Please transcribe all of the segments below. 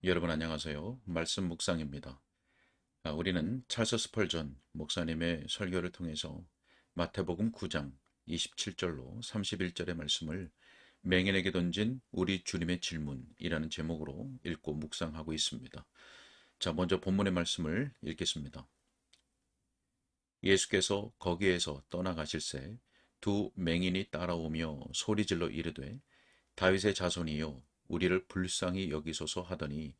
여러분 안녕하세요. 말씀 묵상입니다. 우리는 찰스 스펄전 목사님의 설교를 통해서 마태복음 9장 27절로 31절의 말씀을 맹인에게 던진 우리 주님의 질문이라는 제목으로 읽고 묵상하고 있습니다. 자, 먼저 본문의 말씀을 읽겠습니다. 예수께서 거기에서 떠나가실새 두 맹인이 따라오며 소리질러 이르되 다윗의 자손이여 우리를 불쌍히 여기소서 하더니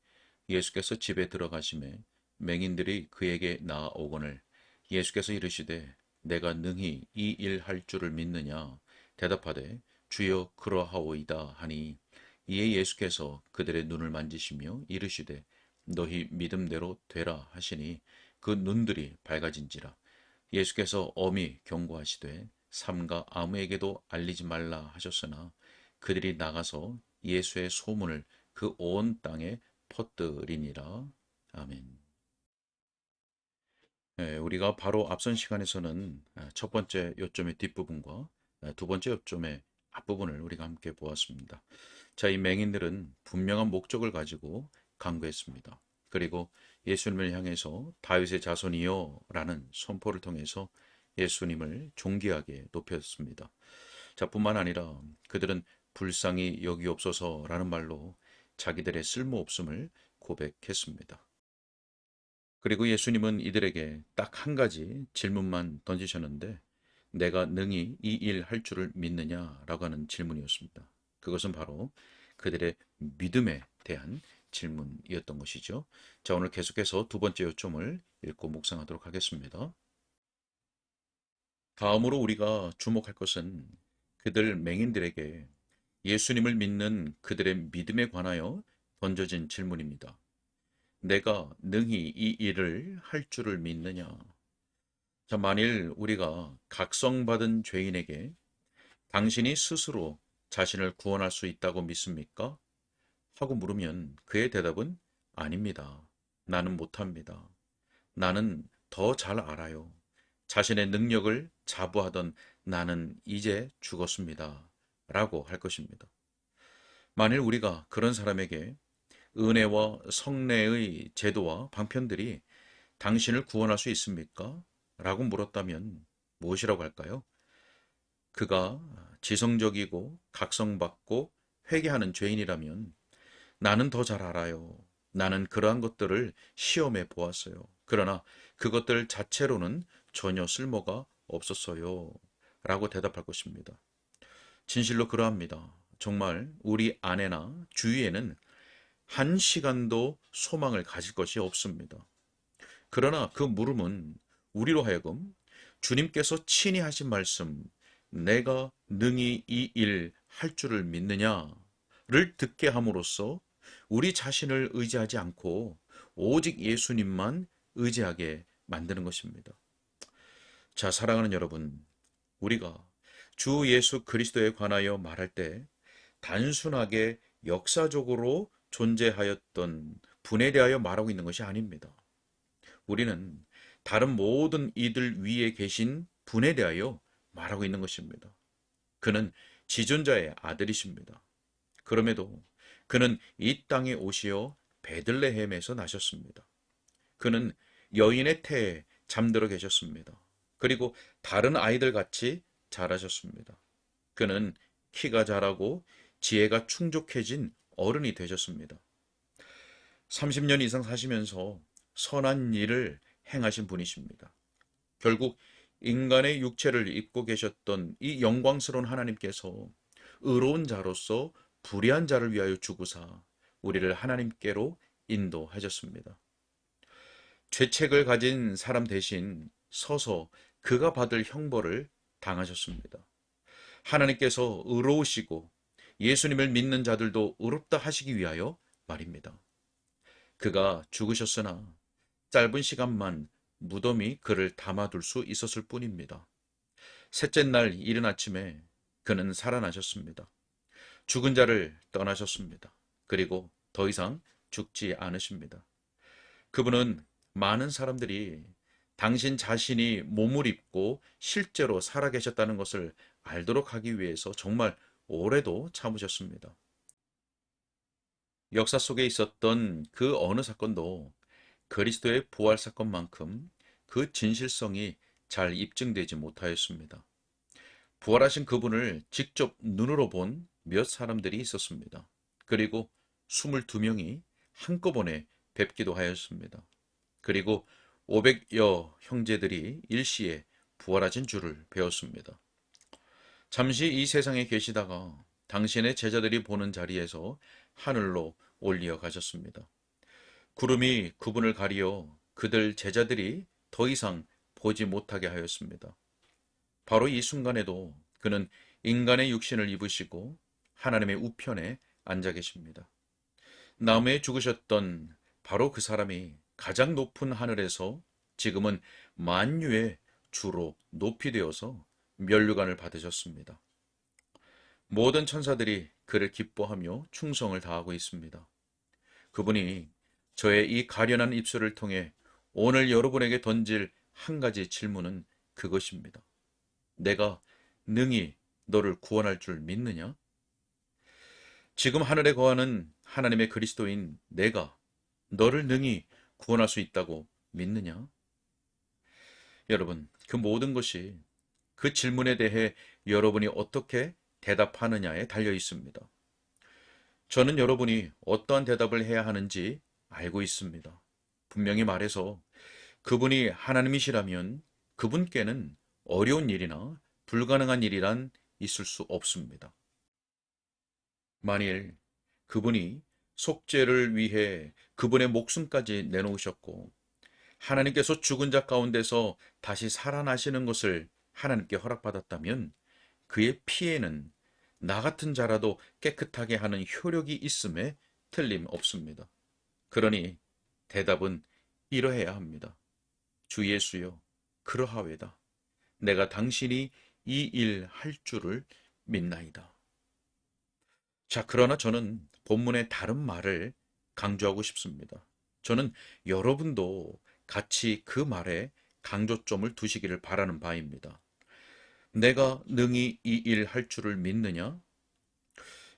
예수께서 집에 들어가심에 맹인들이 그에게 나아오거늘 예수께서 이르시되 내가 능히 이 일 할 줄을 믿느냐 대답하되 주여 그러하오이다 하니 이에 예수께서 그들의 눈을 만지시며 이르시되 너희 믿음대로 되라 하시니 그 눈들이 밝아진지라 예수께서 엄히 경고하시되 삼가 아무에게도 알리지 말라 하셨으나 그들이 나가서 예수의 소문을 그 온 땅에 퍼뜨리니라. 아멘. 우리가 바로 앞선 시간에서는 첫 번째 요점의 뒷부분과 두 번째 요점의 앞부분을 우리가 함께 보았습니다. 자, 이 맹인들은 분명한 목적을 가지고 간구했습니다. 그리고 예수님을 향해서 다윗의 자손이요 라는 선포를 통해서 예수님을 존귀하게 높였습니다. 자, 뿐만 아니라 그들은 불쌍히 여기옵소서라는 말로 자기들의 쓸모없음을 고백했습니다. 그리고 예수님은 이들에게 딱 한 가지 질문만 던지셨는데 내가 능히 이 일 할 줄을 믿느냐라고 하는 질문이었습니다. 그것은 바로 그들의 믿음에 대한 질문이었던 것이죠. 자, 오늘 계속해서 두 번째 요점을 읽고 묵상하도록 하겠습니다. 다음으로 우리가 주목할 것은 그들 맹인들에게 예수님을 믿는 그들의 믿음에 관하여 던져진 질문입니다. 내가 능히 이 일을 할 줄을 믿느냐? 자, 만일 우리가 각성받은 죄인에게 당신이 스스로 자신을 구원할 수 있다고 믿습니까? 하고 물으면 그의 대답은 아닙니다. 나는 못합니다. 나는 더 잘 알아요. 자신의 능력을 자부하던 나는 이제 죽었습니다. 라고 할 것입니다. 만일 우리가 그런 사람에게 은혜와 성례의 제도와 방편들이 당신을 구원할 수 있습니까? 라고 물었다면 무엇이라고 할까요? 그가 지성적이고 각성받고 회개하는 죄인이라면 나는 더 잘 알아요. 나는 그러한 것들을 시험해 보았어요. 그러나 그것들 자체로는 전혀 쓸모가 없었어요. 라고 대답할 것입니다. 진실로 그러합니다. 정말 우리 안에나 주위에는 한 시간도 소망을 가질 것이 없습니다. 그러나 그 물음은 우리로 하여금 주님께서 친히 하신 말씀, 내가 능히 이 일 할 줄을 믿느냐를 듣게 함으로써 우리 자신을 의지하지 않고 오직 예수님만 의지하게 만드는 것입니다. 자, 사랑하는 여러분, 우리가 주 예수 그리스도에 관하여 말할 때 단순하게 역사적으로 존재하였던 분에 대하여 말하고 있는 것이 아닙니다. 우리는 다른 모든 이들 위에 계신 분에 대하여 말하고 있는 것입니다. 그는 지존자의 아들이십니다. 그럼에도 그는 이 땅에 오시어 베들레헴에서 나셨습니다. 그는 여인의 태에 잠들어 계셨습니다. 그리고 다른 아이들 같이 자라셨습니다. 그는 키가 자라고 지혜가 충족해진 어른이 되셨습니다. 30년 이상 사시면서 선한 일을 행하신 분이십니다. 결국 인간의 육체를 입고 계셨던 이 영광스러운 하나님께서 의로운 자로서 불의한 자를 위하여 죽으사 우리를 하나님께로 인도하셨습니다. 죄책을 가진 사람 대신 서서 그가 받을 형벌을 당하셨습니다. 하나님께서 의로우시고 예수님을 믿는 자들도 의롭다 하시기 위하여 말입니다. 그가 죽으셨으나 짧은 시간만 무덤이 그를 담아둘 수 있었을 뿐입니다. 셋째 날 이른 아침에 그는 살아나셨습니다. 죽은 자를 떠나셨습니다. 그리고 더 이상 죽지 않으십니다. 그분은 많은 사람들이 당신 자신이 몸을 입고 실제로 살아계셨다는 것을 알도록 하기 위해서 정말 오래도 참으셨습니다. 역사 속에 있었던 그 어느 사건도 그리스도의 부활 사건만큼 그 진실성이 잘 입증되지 못하였습니다. 부활하신 그분을 직접 눈으로 본 몇 사람들이 있었습니다. 그리고 22명이 한꺼번에 뵙기도 하였습니다. 그리고 500여 형제들이 일시에 부활하신 줄을 배웠습니다. 잠시 이 세상에 계시다가 당신의 제자들이 보는 자리에서 하늘로 올리어 가셨습니다. 구름이 그분을 가리어 그들 제자들이 더 이상 보지 못하게 하였습니다. 바로 이 순간에도 그는 인간의 육신을 입으시고 하나님의 우편에 앉아 계십니다. 나무에 죽으셨던 바로 그 사람이 가장 높은 하늘에서 지금은 만유의 주로 높이 되어서 면류관을 받으셨습니다. 모든 천사들이 그를 기뻐하며 충성을 다하고 있습니다. 그분이 저의 이 가련한 입술을 통해 오늘 여러분에게 던질 한 가지 질문은 그것입니다. 내가 능히 너를 구원할 줄 믿느냐? 지금 하늘에 거하는 하나님의 그리스도인 내가 너를 능히 구원할 수 있다고 믿느냐? 여러분, 그 모든 것이 그 질문에 대해 여러분이 어떻게 대답하느냐에 달려 있습니다. 저는 여러분이 어떠한 대답을 해야 하는지 알고 있습니다. 분명히 말해서 그분이 하나님이시라면 그분께는 어려운 일이나 불가능한 일이란 있을 수 없습니다. 만일 그분이 속죄를 위해 그분의 목숨까지 내놓으셨고 하나님께서 죽은 자 가운데서 다시 살아나시는 것을 하나님께 허락받았다면 그의 피에는 나 같은 자라도 깨끗하게 하는 효력이 있음에 틀림없습니다. 그러니 대답은 이러해야 합니다. 주 예수여, 그러하외다. 내가 당신이 이 일 할 줄을 믿나이다. 자, 그러나 저는 본문의 다른 말을 강조하고 싶습니다. 저는 여러분도 같이 그 말에 강조점을 두시기를 바라는 바입니다. 내가 능히 이 일 할 줄을 믿느냐?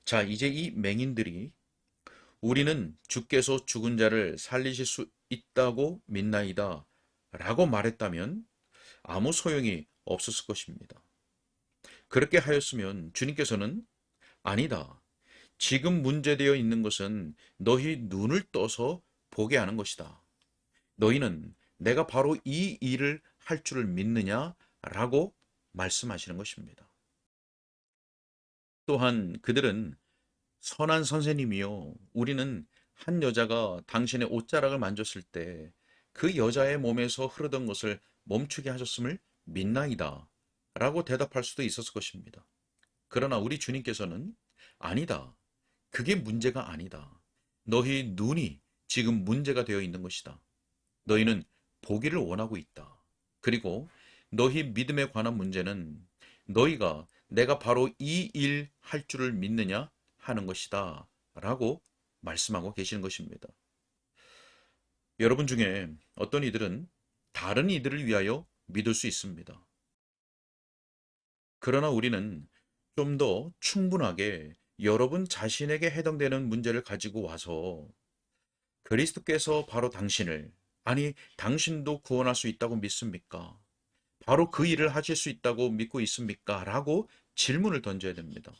자, 이제 이 맹인들이 우리는 주께서 죽은 자를 살리실 수 있다고 믿나이다 라고 말했다면 아무 소용이 없었을 것입니다. 그렇게 하였으면 주님께서는 아니다. 지금 문제되어 있는 것은 너희 눈을 떠서 보게 하는 것이다. 너희는 내가 바로 이 일을 할 줄을 믿느냐? 라고 말씀하시는 것입니다. 또한 그들은 선한 선생님이요. 우리는 한 여자가 당신의 옷자락을 만졌을 때 그 여자의 몸에서 흐르던 것을 멈추게 하셨음을 믿나이다. 라고 대답할 수도 있었을 것입니다. 그러나 우리 주님께서는 아니다. 그게 문제가 아니다. 너희 눈이 지금 문제가 되어 있는 것이다. 너희는 보기를 원하고 있다. 그리고 너희 믿음에 관한 문제는 너희가 내가 바로 이 일 할 줄을 믿느냐 하는 것이다. 라고 말씀하고 계시는 것입니다. 여러분 중에 어떤 이들은 다른 이들을 위하여 믿을 수 있습니다. 그러나 우리는 좀 더 충분하게 여러분 자신에게 해당되는 문제를 가지고 와서 그리스도께서 바로 당신을, 아니, 당신도 구원할 수 있다고 믿습니까? 바로 그 일을 하실 수 있다고 믿고 있습니까? 라고 질문을 던져야 됩니다.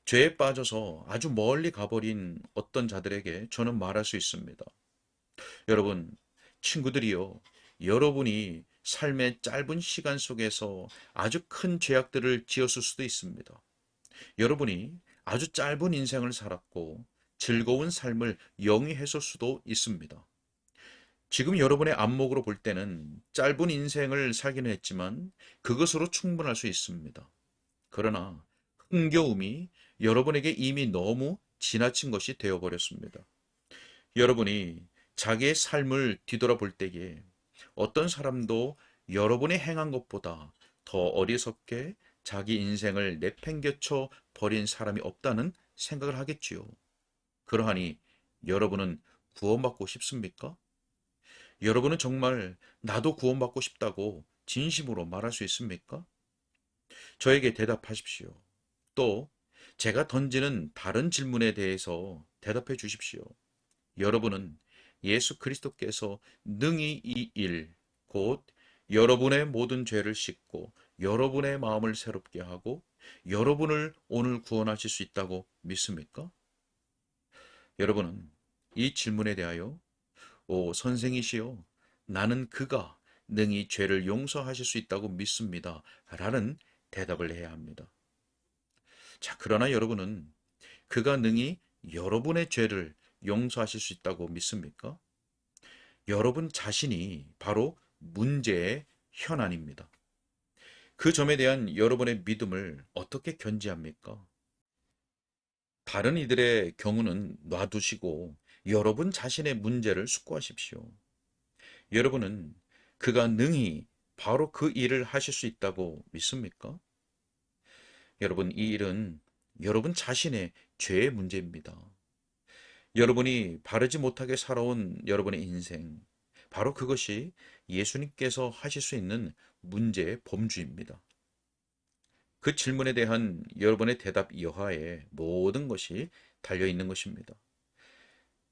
죄에 빠져서 아주 멀리 가버린 어떤 자들에게 저는 말할 수 있습니다. 여러분, 친구들이요. 여러분이 삶의 짧은 시간 속에서 아주 큰 죄악들을 지었을 수도 있습니다. 여러분이 아주 짧은 인생을 살았고 즐거운 삶을 영위했을 수도 있습니다. 지금 여러분의 안목으로 볼 때는 짧은 인생을 살기는 했지만 그것으로 충분할 수 있습니다. 그러나 흥겨움이 여러분에게 이미 너무 지나친 것이 되어버렸습니다. 여러분이 자기의 삶을 뒤돌아볼 때에 어떤 사람도 여러분이 행한 것보다 더 어리석게 자기 인생을 내팽개쳐 버린 사람이 없다는 생각을 하겠지요. 그러하니 여러분은 구원받고 싶습니까? 여러분은 정말 나도 구원받고 싶다고 진심으로 말할 수 있습니까? 저에게 대답하십시오. 또 제가 던지는 다른 질문에 대해서 대답해 주십시오. 여러분은 예수 그리스도께서 능히 이 일, 곧 여러분의 모든 죄를 씻고 여러분의 마음을 새롭게 하고 여러분을 오늘 구원하실 수 있다고 믿습니까? 여러분은 이 질문에 대하여 오 선생이시여, 나는 그가 능히 죄를 용서하실 수 있다고 믿습니다 라는 대답을 해야 합니다. 자, 그러나 여러분은 그가 능히 여러분의 죄를 용서하실 수 있다고 믿습니까? 여러분 자신이 바로 문제의 현안입니다. 그 점에 대한 여러분의 믿음을 어떻게 견지합니까? 다른 이들의 경우는 놔두시고 여러분 자신의 문제를 숙고하십시오. 여러분은 그가 능히 바로 그 일을 하실 수 있다고 믿습니까? 여러분, 이 일은 여러분 자신의 죄의 문제입니다. 여러분이 바르지 못하게 살아온 여러분의 인생, 바로 그것이 예수님께서 하실 수 있는 문제의 범주입니다. 그 질문에 대한 여러분의 대답 여하에 모든 것이 달려 있는 것입니다.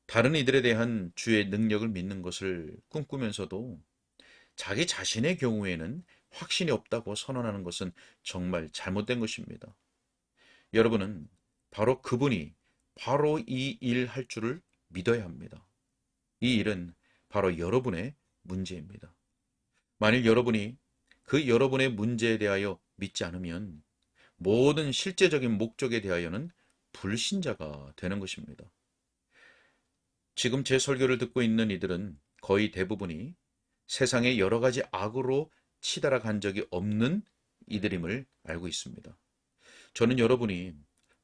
다른 이들에 대한 주의 능력을 믿는 것을 꿈꾸면서도 자기 자신의 경우에는 확신이 없다고 선언하는 것은 정말 잘못된 것입니다. 여러분은 바로 그분이 바로 이 일 할 줄을 믿어야 합니다. 이 일은 바로 여러분의 문제입니다. 만일 여러분이 그 여러분의 문제에 대하여 믿지 않으면 모든 실제적인 목적에 대하여는 불신자가 되는 것입니다. 지금 제 설교를 듣고 있는 이들은 거의 대부분이 세상의 여러 가지 악으로 치달아간 적이 없는 이들임을 알고 있습니다. 저는 여러분이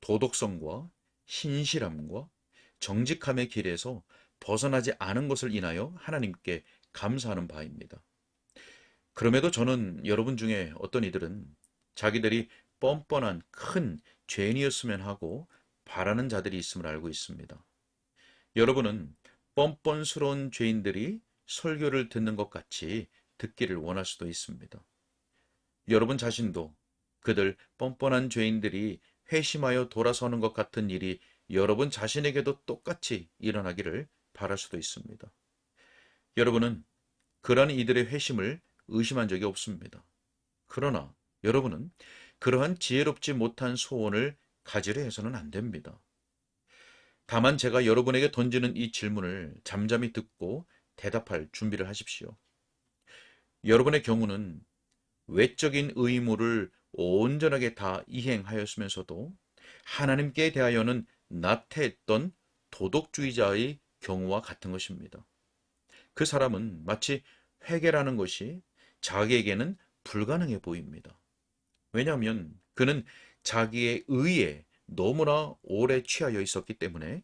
도덕성과 신실함과 정직함의 길에서 벗어나지 않은 것을 인하여 하나님께 감사하는 바입니다. 그럼에도 저는 여러분 중에 어떤 이들은 자기들이 뻔뻔한 큰 죄인이었으면 하고 바라는 자들이 있음을 알고 있습니다. 여러분은 뻔뻔스러운 죄인들이 설교를 듣는 것 같이 듣기를 원할 수도 있습니다. 여러분 자신도 그들 뻔뻔한 죄인들이 회심하여 돌아서는 것 같은 일이 여러분 자신에게도 똑같이 일어나기를 바랄 수도 있습니다. 여러분은 그러한 이들의 회심을 의심한 적이 없습니다. 그러나 여러분은 그러한 지혜롭지 못한 소원을 가지려 해서는 안 됩니다. 다만 제가 여러분에게 던지는 이 질문을 잠잠히 듣고 대답할 준비를 하십시오. 여러분의 경우는 외적인 의무를 온전하게 다 이행하였으면서도 하나님께 대하여는 나태했던 도덕주의자의 경우와 같은 것입니다. 그 사람은 마치 회개라는 것이 자기에게는 불가능해 보입니다. 왜냐하면 그는 자기의 의에 너무나 오래 취하여 있었기 때문에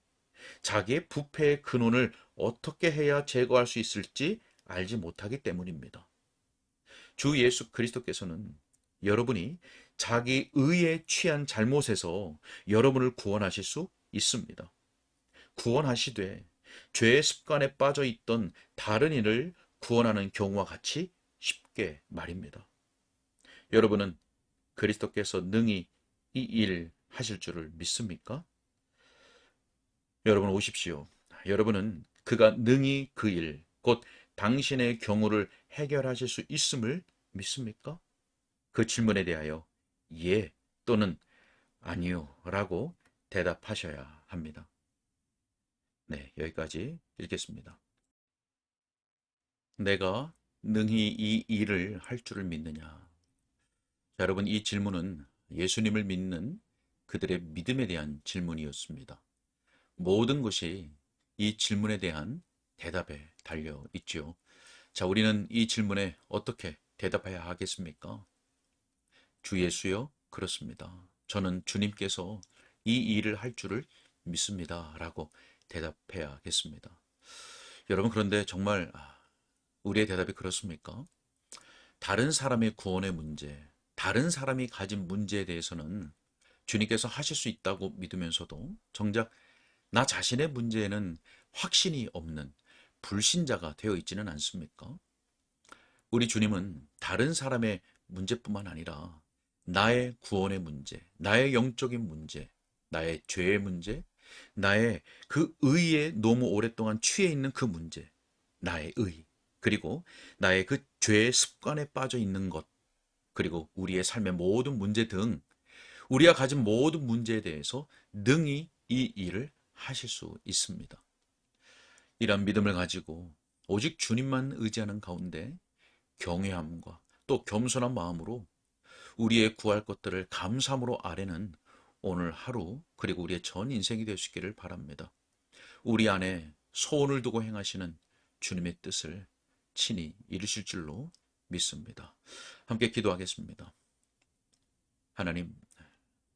자기의 부패의 근원을 어떻게 해야 제거할 수 있을지 알지 못하기 때문입니다. 주 예수 그리스도께서는 여러분이 자기 의에 취한 잘못에서 여러분을 구원하실 수 있습니다. 구원하시되 죄의 습관에 빠져 있던 다른 이를 구원하는 경우와 같이 쉽게 말입니다. 여러분은 그리스도께서 능히 이 일 하실 줄을 믿습니까? 여러분 오십시오. 여러분은 그가 능히 그 일, 곧 당신의 경우를 해결하실 수 있음을 믿습니까? 그 질문에 대하여 예 또는 아니요 라고 대답하셔야 합니다. 네, 여기까지 읽겠습니다. 내가 능히 이 일을 할 줄을 믿느냐? 자, 여러분, 이 질문은 예수님을 믿는 그들의 믿음에 대한 질문이었습니다. 모든 것이 이 질문에 대한 대답에 달려 있지요. 자, 우리는 이 질문에 어떻게 대답해야 하겠습니까? 주 예수여, 그렇습니다. 저는 주님께서 이 일을 할 줄을 믿습니다. 라고 대답해야겠습니다. 여러분, 그런데 정말 우리의 대답이 그렇습니까? 다른 사람의 구원의 문제, 다른 사람이 가진 문제에 대해서는 주님께서 하실 수 있다고 믿으면서도 정작 나 자신의 문제에는 확신이 없는 불신자가 되어 있지는 않습니까? 우리 주님은 다른 사람의 문제뿐만 아니라 나의 구원의 문제, 나의 영적인 문제, 나의 죄의 문제, 나의 그 의에 너무 오랫동안 취해 있는 그 문제, 나의 의, 그리고 나의 그 죄의 습관에 빠져 있는 것, 그리고 우리의 삶의 모든 문제 등 우리가 가진 모든 문제에 대해서 능히 이 일을 하실 수 있습니다. 이런 믿음을 가지고 오직 주님만 의지하는 가운데 경외함과 또 겸손한 마음으로 우리의 구할 것들을 감사함으로 아뢰는 오늘 하루 그리고 우리의 전 인생이 될 수 있기를 바랍니다. 우리 안에 소원을 두고 행하시는 주님의 뜻을 친히 이루실 줄로 믿습니다. 함께 기도하겠습니다. 하나님,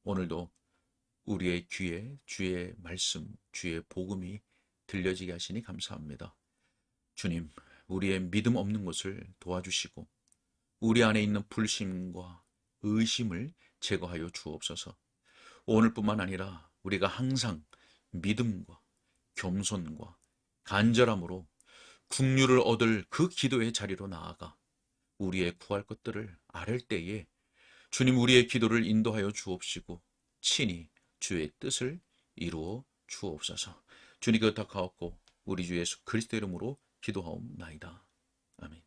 오늘도 우리의 귀에 주의 말씀, 주의 복음이 들려지게 하시니 감사합니다. 주님, 우리의 믿음 없는 것을 도와주시고 우리 안에 있는 불신과 의심을 제거하여 주옵소서. 오늘뿐만 아니라 우리가 항상 믿음과 겸손과 간절함으로 국류를 얻을 그 기도의 자리로 나아가 우리의 구할 것들을 아랠 때에 주님 우리의 기도를 인도하여 주옵시고 친히 주의 뜻을 이루어 주옵소서. 주님께 부탁하옵고 우리 주 예수 그리스도 이름으로 기도하옵나이다. 아멘.